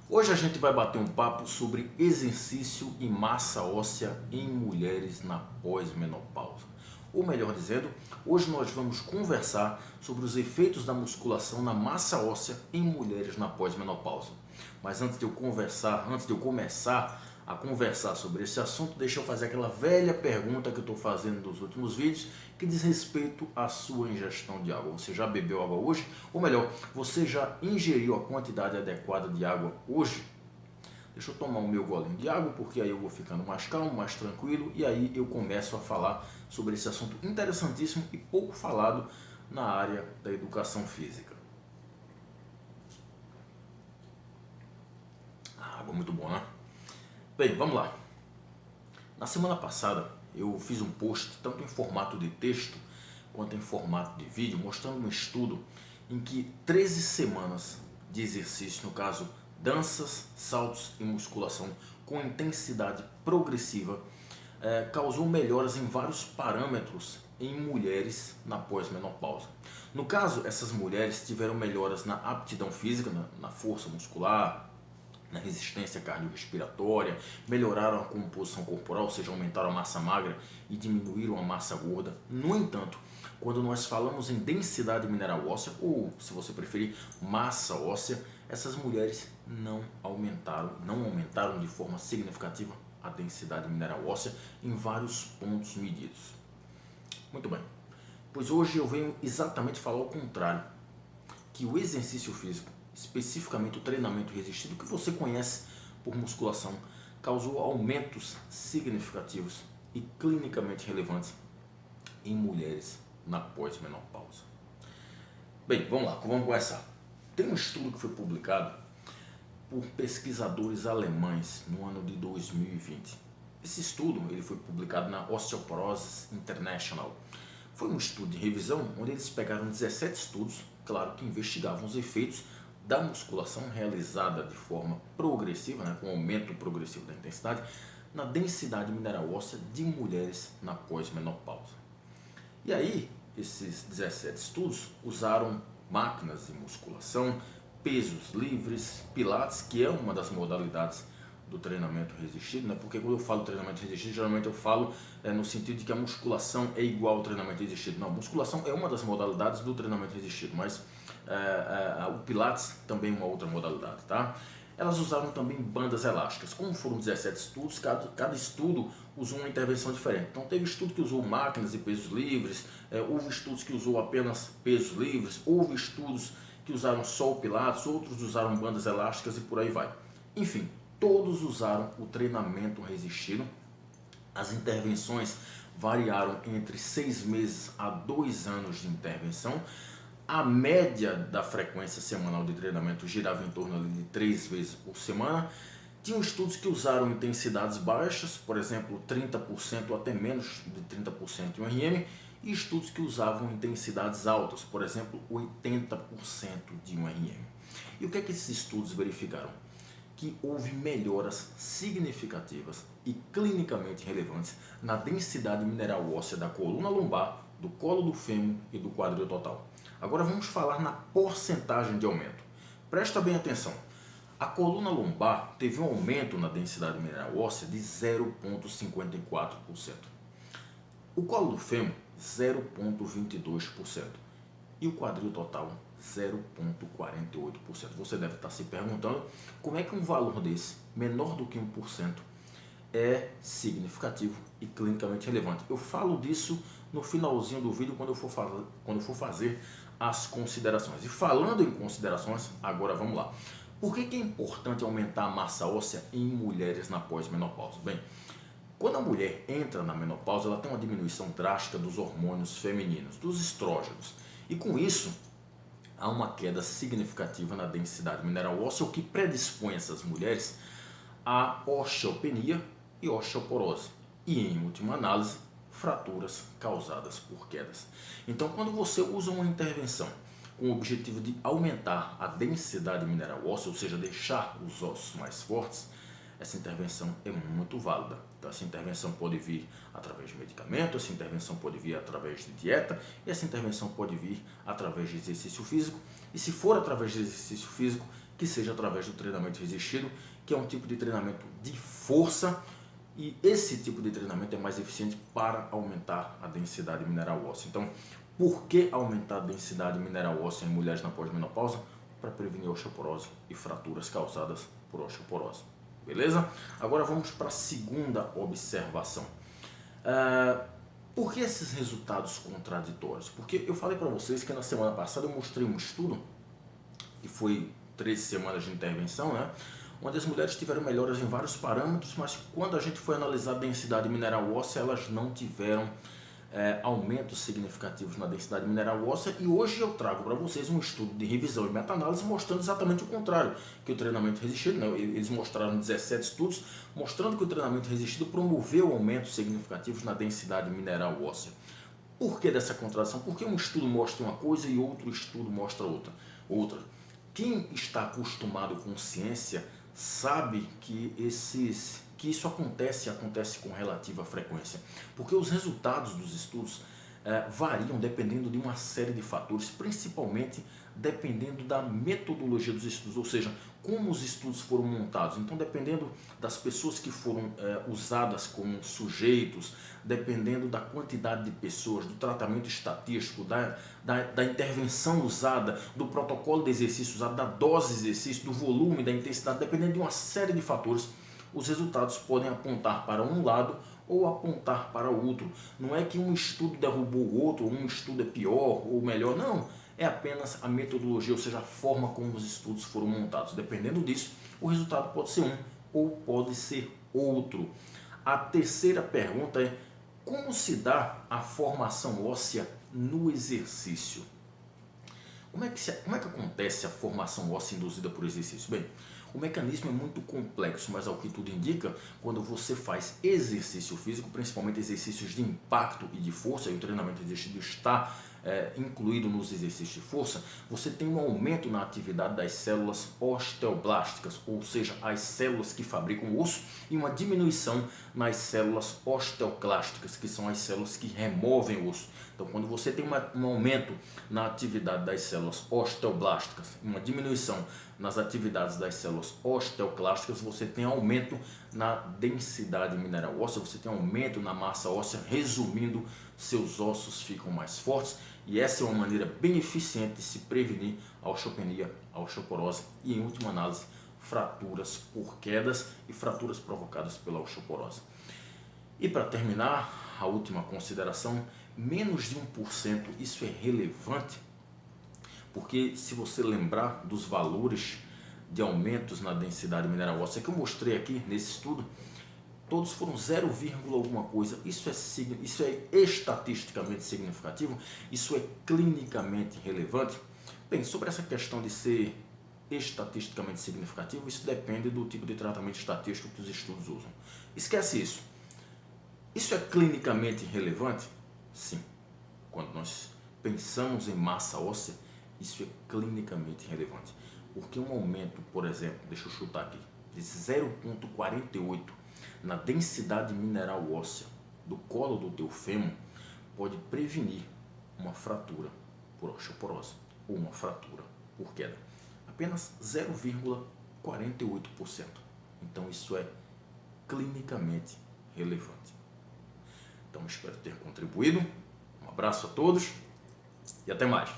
Hoje a gente vai bater um papo sobre exercício e massa óssea em mulheres na pós-menopausa. Ou melhor dizendo, hoje nós vamos conversar sobre os efeitos da musculação na massa óssea em mulheres na pós-menopausa. Mas antes de eu começar a conversar sobre esse assunto, deixa eu fazer aquela velha pergunta que eu estou fazendo nos últimos vídeos, que diz respeito à sua ingestão de água. Você já bebeu água hoje? Ou melhor, você já ingeriu a quantidade adequada de água hoje? Deixa eu tomar o meu golinho de água, porque aí eu vou ficando mais calmo, mais tranquilo, e aí eu começo a falar sobre esse assunto interessantíssimo e pouco falado na área da educação física. A água é muito boa, né? Bem, vamos lá. Na semana passada eu fiz um post tanto em formato de texto quanto em formato de vídeo mostrando um estudo em que 13 semanas de exercício, no caso danças, saltos e musculação com intensidade progressiva, causou melhoras em vários parâmetros em mulheres na pós-menopausa. No caso, essas mulheres tiveram melhoras na aptidão física, na força muscular, na resistência cardiorrespiratória, melhoraram a composição corporal, ou seja, aumentaram a massa magra e diminuíram a massa gorda. No entanto, quando nós falamos em densidade mineral óssea, ou se você preferir, massa óssea, essas mulheres não aumentaram de forma significativa a densidade mineral óssea em vários pontos medidos. Muito bem, pois hoje eu venho exatamente falar o contrário, que o exercício físico, especificamente o treinamento resistido, que você conhece por musculação, causou aumentos significativos e clinicamente relevantes em mulheres na pós-menopausa. Bem, vamos lá, vamos começar. Tem um estudo que foi publicado por pesquisadores alemães no ano de 2020. Esse estudo ele foi publicado na Osteoporosis International. Foi um estudo de revisão onde eles pegaram 17 estudos, claro, que investigavam os efeitos da musculação realizada de forma progressiva, com aumento progressivo da intensidade, na densidade mineral óssea de mulheres na pós-menopausa. E aí, esses 17 estudos usaram máquinas de musculação, pesos livres, pilates, que é uma das modalidades do treinamento resistido, porque quando eu falo treinamento resistido, geralmente eu falo no sentido de que a musculação é igual ao treinamento resistido. Não, a musculação é uma das modalidades do treinamento resistido, mas o pilates também é uma outra modalidade, tá? Elas usaram também bandas elásticas. Como foram 17 estudos, cada estudo usou uma intervenção diferente. Então teve estudo que usou máquinas e pesos livres, houve estudos que usou apenas pesos livres, houve estudos que usaram só o pilates, outros usaram bandas elásticas e por aí vai. Enfim, todos usaram o treinamento resistido. As intervenções variaram entre 6 meses a 2 anos de intervenção. A média da frequência semanal de treinamento girava em torno de 3 vezes por semana. Tinham estudos que usaram intensidades baixas, por exemplo, 30% ou até menos de 30% em 1RM, e estudos que usavam intensidades altas, por exemplo, 80% de 1RM. E o que é que esses estudos verificaram? Que houve melhoras significativas e clinicamente relevantes na densidade mineral óssea da coluna lombar, do colo do fêmur e do quadril total. Agora vamos falar na porcentagem de aumento. Presta bem atenção. A coluna lombar teve um aumento na densidade mineral óssea de 0,54%. O colo do fêmur, 0,22%. E o quadril total, 0,48%. Você deve estar se perguntando como é que um valor desse, menor do que 1%, é significativo e clinicamente relevante. Eu falo disso no finalzinho do vídeo quando eu for fazer as considerações. E falando em considerações, agora vamos lá. Por que é importante aumentar a massa óssea em mulheres na pós-menopausa? Bem, quando a mulher entra na menopausa, ela tem uma diminuição drástica dos hormônios femininos, dos estrógenos. E com isso, há uma queda significativa na densidade mineral óssea, o que predispõe essas mulheres à osteopenia e osteoporose. E, em última análise, fraturas causadas por quedas. Então, quando você usa uma intervenção com o objetivo de aumentar a densidade mineral óssea, ou seja, deixar os ossos mais fortes, essa intervenção é muito válida. Então, essa intervenção pode vir através de medicamento, essa intervenção pode vir através de dieta, e essa intervenção pode vir através de exercício físico. E se for através de exercício físico, que seja através do treinamento resistido, que é um tipo de treinamento de força, e esse tipo de treinamento é mais eficiente para aumentar a densidade mineral óssea. Então, por que aumentar a densidade mineral óssea em mulheres na pós-menopausa? Para prevenir osteoporose e fraturas causadas por osteoporose. Beleza? Agora vamos para a segunda observação. Por que esses resultados contraditórios? Porque eu falei para vocês que na semana passada eu mostrei um estudo, que foi 13 semanas de intervenção, né? Onde as mulheres tiveram melhoras em vários parâmetros, mas quando a gente foi analisar a densidade mineral óssea, elas não tiveram aumentos significativos na densidade mineral óssea. E hoje eu trago para vocês um estudo de revisão e meta-análise mostrando exatamente o contrário, que o treinamento resistido, né, eles mostraram 17 estudos mostrando que o treinamento resistido promoveu aumentos significativos na densidade mineral óssea. Por que dessa contradição? Porque um estudo mostra uma coisa e outro estudo mostra outra. Quem está acostumado com ciência sabe que isso acontece com relativa frequência, porque os resultados dos estudos variam dependendo de uma série de fatores, principalmente dependendo da metodologia dos estudos, ou seja, como os estudos foram montados. Então, dependendo das pessoas que foram usadas como sujeitos, dependendo da quantidade de pessoas, do tratamento estatístico, da intervenção usada, do protocolo de exercício usado, da dose de exercício, do volume, da intensidade, dependendo de uma série de fatores, os resultados podem apontar para um lado ou apontar para o outro. Não é que um estudo derrubou o outro, ou um estudo é pior ou melhor, não. É apenas a metodologia, ou seja, a forma como os estudos foram montados. Dependendo disso, o resultado pode ser um ou pode ser outro. A terceira pergunta é: como se dá a formação óssea no exercício? Como é que acontece a formação óssea induzida por exercício? Bem, o mecanismo é muito complexo, mas ao que tudo indica, quando você faz exercício físico, principalmente exercícios de impacto e de força, e o treinamento resistido está incluído nos exercícios de força, você tem um aumento na atividade das células osteoblásticas, ou seja, as células que fabricam o osso, e uma diminuição nas células osteoclásticas, que são as células que removem o osso. Então, quando você tem um aumento na atividade das células osteoblásticas, uma diminuição nas atividades das células osteoclásticas, você tem aumento na densidade mineral óssea, você tem aumento na massa óssea, resumindo, seus ossos ficam mais fortes, e essa é uma maneira bem eficiente de se prevenir a osteopenia, a osteoporose e, em última análise, fraturas por quedas e fraturas provocadas pela osteoporose. E para terminar, a última consideração: menos de 1%, isso é relevante, porque se você lembrar dos valores de aumentos na densidade mineral óssea que eu mostrei aqui nesse estudo, todos foram 0, alguma coisa. Isso é estatisticamente significativo? Isso é clinicamente relevante? Bem, sobre essa questão de ser estatisticamente significativo, isso depende do tipo de tratamento estatístico que os estudos usam. Esquece isso. Isso é clinicamente relevante? Sim. Quando nós pensamos em massa óssea, isso é clinicamente relevante. Porque um aumento, por exemplo, deixa eu chutar aqui, de 0,48 na densidade mineral óssea do colo do teu fêmur pode prevenir uma fratura por osteoporose ou uma fratura por queda. Apenas 0,48%. Então isso é clinicamente relevante. Então espero ter contribuído. Um abraço a todos e até mais.